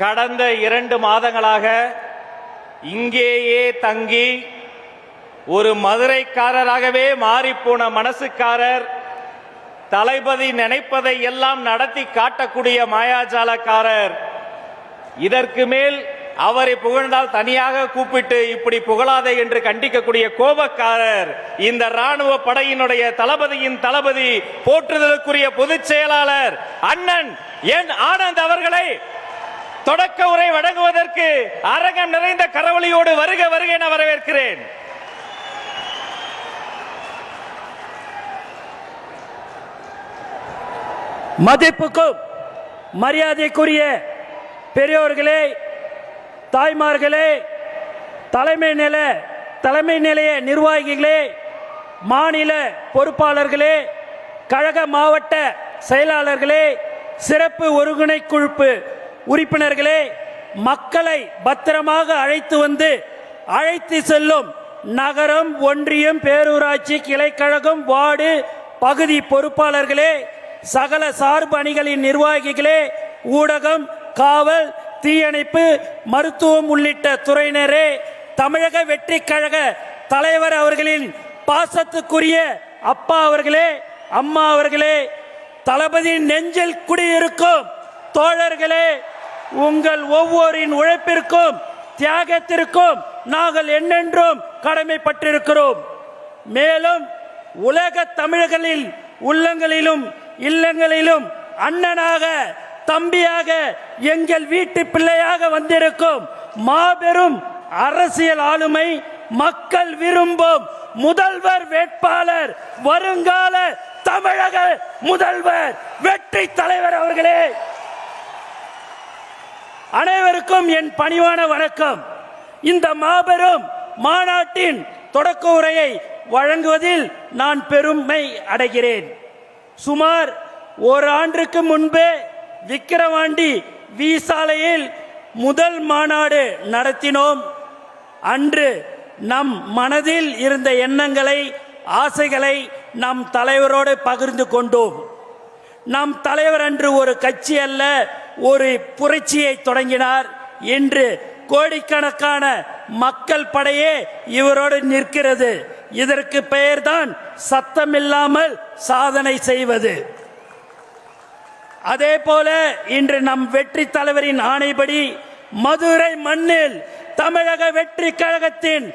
கடந்த 2 மாதங்களாக இங்கேயே தங்கி ஒரு மதுரைக்காரராகவே மாறிப்போன மனசுக்காரர், தளபதி நினைப்பதை எல்லாம் நடத்தி காட்டக்கூடிய மாயாஜாலக்காரர், இதற்கு மேல் அவரை புகழ்ந்தால் தனியாக கூப்பிட்டு இப்படி புகழாதே என்று கண்டிக்கக்கூடிய கோபக்காரர், இந்த ராணுவ படையினுடைய தளபதியின் தளபதி, போற்றுதலுக்குரிய பொதுச் செயலாளர் அண்ணன் என் ஆனந்த் அவர்களை தொடக்க உரை வழங்குவதற்கு அரங்கம் நிறைந்த கரவொலியோடு வருக வருக என வரவேற்கிறேன். மதிப்புக்கும் மரியாதைக்குரிய பெரியோர்களே, தாய்மார்களே, தலைமை நிலைய நிர்வாகிகளே, மாநில பொறுப்பாளர்களே, கழக மாவட்ட செயலாளர்களே, சிறப்பு ஒருங்கிணைக்குழு உறுப்பினர்களே, மக்களை பத்திரமாக அழைத்து செல்லும் நகரம், ஒன்றியம், பேரூராட்சி, கிளைக்கழகம், வார்டு, பகுதி பொறுப்பாளர்களே, சகல சார்பு அணிகளின் நிர்வாகிகளே, ஊடகம், காவல், தீயணைப்பு, மருத்துவம் உள்ளிட்ட துறையினரே, தமிழக வெற்றி கழக தலைவர் அவர்களின் பாசத்துக்குரிய அப்பா அவர்களே, அம்மா அவர்களே, தளபதி நெஞ்சில் குடியிருக்கும் தோழர்களே, உங்கள் ஒவ்வொருவரின் உழைப்பிற்கும் தியாகத்திற்கும் நாங்கள் என்னென்றும் கடமைப்பட்டிருக்கிறோம். மேலும் உலக தமிழர்களில் உள்ளங்களிலும் இல்லங்களிலும் அண்ணனாக, தம்பியாக, எங்கள் வீட்டு பிள்ளையாக வந்திருக்கும் மாபெரும் அரசியல் ஆளுமை, மக்கள் விரும்பும் முதல்வர் வேட்பாளர், வருங்கால தமிழக முதல்வர், வெற்றி தலைவர் அவர்களே, அனைவருக்கும் என் பணிவான வணக்கம். இந்த மாபெரும் மாநாட்டின் தொடக்க உரையை வழங்குவதில் நான் பெருமை அடைகிறேன். சுமார் 1 ஆண்டுக்கு முன்பே விக்கிரவாண்டி வி சாலையில் முதல் மாநாடு நடத்தினோம். அன்று நம் மனதில் இருந்த எண்ணங்களை, ஆசைகளை நம் தலைவரோடு பகிர்ந்து கொண்டோம். நம் தலைவர் அன்று ஒரு கட்சி அல்ல, ஒரு புரட்சியை தொடங்கினார். இன்று கோடிக்கணக்கான மக்கள் படையே இவரோடு நிற்கிறது. இதற்கு பெயர்தான் சத்தமில்லாமல் சாதனை செய்வது. அதே போல இன்று நம் வெற்றி தலைவரின் ஆணைப்படி மதுரை மண்ணில் தமிழக வெற்றி கழகத்தின்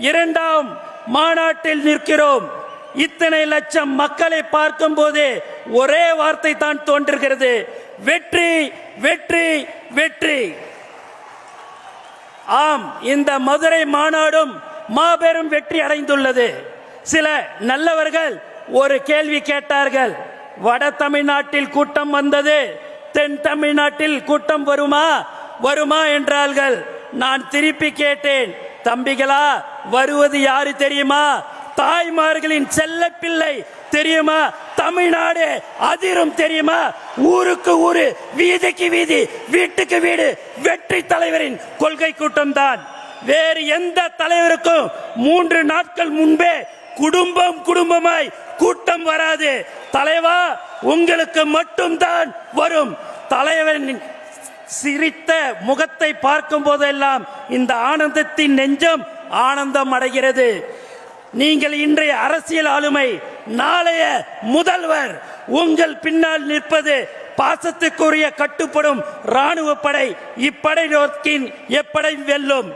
2ஆம் மாநாட்டில் நிற்கிறோம். இத்தனை லட்சம் மக்களை பார்க்கும் போதே ஒரே வார்த்தை தான் தோன்றுகிறது, வெற்றி வெற்றி வெற்றி. ஆம், இந்த மதுரை மாநாடும் மாபெரும் வெற்றி அடைந்துள்ளது. சில நல்லவர்கள் ஒரு கேள்வி கேட்டார்கள், வட தமிழ்நாட்டில் கூட்டம் வந்தது, தென் தமிழ்நாட்டில் கூட்டம் வருமா என்றார்கள். நான் திருப்பி கேட்டேன், தம்பிகளா, வருவது யாரு தெரியுமா? தாய்மார்களின் செல்ல பிள்ளை தெரியுமா? தமிழ்நாடு அதிரும் தெரியுமா? ஊருக்கு ஊரு, வீதிக்கு வீதி, வீட்டுக்கு வீடு வெற்றி தலைவரின் கொள்கை கூட்டம் தான். வேறு எந்த தலைவருக்கும் 3 நாட்கள் முன்பே குடும்பமாய் கூட்டம் வராது. தலைவா, உங்களுக்கு மட்டும்தான் வரும். தலைவரின் சிரித்த முகத்தை பார்க்கும் போதெல்லாம் இந்த ஆனந்தத்தின் நெஞ்சம் ஆனந்தம் அடைகிறது. நீங்கள் இன்றைய அரசியல் ஆளுமை, நாளைய முதல்வர், உங்கள் பின்னால் நிற்பது பாசத்துக்குரிய கட்டுப்படும் ராணுவ படை. இப்படை நோக்கின் எப்படை வெல்லும்.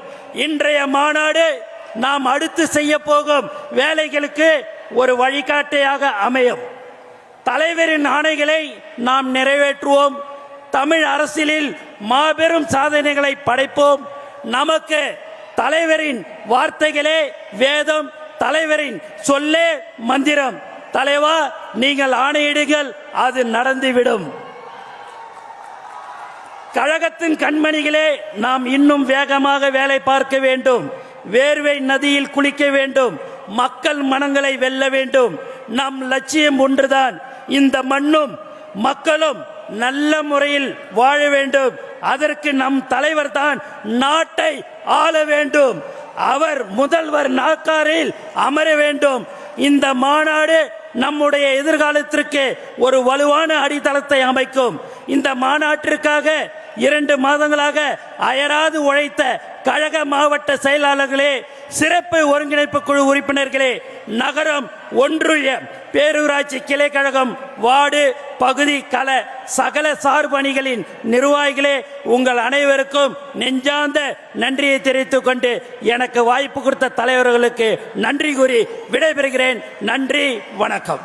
இன்றைய மாநாடு நாம் அடுத்து செய்ய போகும் வேலைகளுக்கு ஒரு வழிகாட்டியாக அமையும். தலைவரின் ஆணைகளை நாம் நிறைவேற்றுவோம். தமிழ் அரசியலில் மாபெரும் சாதனைகளை படைப்போம். நமக்கு தலைவரின் வார்த்தைகளே வேதம், தலைவரின் சொல்லே மந்திரம். தலைவா, நீங்கள் ஆணையிடுங்கள், அது நடந்துவிடும். கழகத்தின் கண்மணிகளே, நாம் இன்னும் வேகமாக வேலை பார்க்க வேண்டும். வேர்வை நதியில் குளிக்க வேண்டும். மக்கள் மனங்களை வெல்ல வேண்டும். நம் லட்சியம் ஒன்றுதான், இந்த மண்ணும் மக்களும் நல்ல முறையில் வாழ வேண்டும். அதற்கு நம் தலைவர் தான் நாட்டை ஆள வேண்டும். அவர் முதல்வர் நாற்காலியில் அமர வேண்டும். இந்த மாநாடு நம்முடைய எதிர்காலத்திற்கு ஒரு வலுவான அடித்தளத்தை அமைக்கும். இந்த மாநாட்டிற்காக 2 மாதங்களாக அயராது உழைத்த கழக மாவட்ட செயலாளர்களே, சிறப்பு ஒருங்கிணைப்பு குழு உறுப்பினர்களே, நகரம், ஒன்றிய, பேரூராட்சி கிளை கழகம், வார்டு, பகுதி கள சகல சார்பணிகளின் நிர்வாகிகளே, உங்கள் அனைவருக்கும் நெஞ்சார்ந்த நன்றியை தெரிவித்துக் கொண்டு எனக்கு வாய்ப்பு கொடுத்த தலைவர்களுக்கு நன்றி கூறி விடைபெறுகிறேன். நன்றி, வணக்கம்.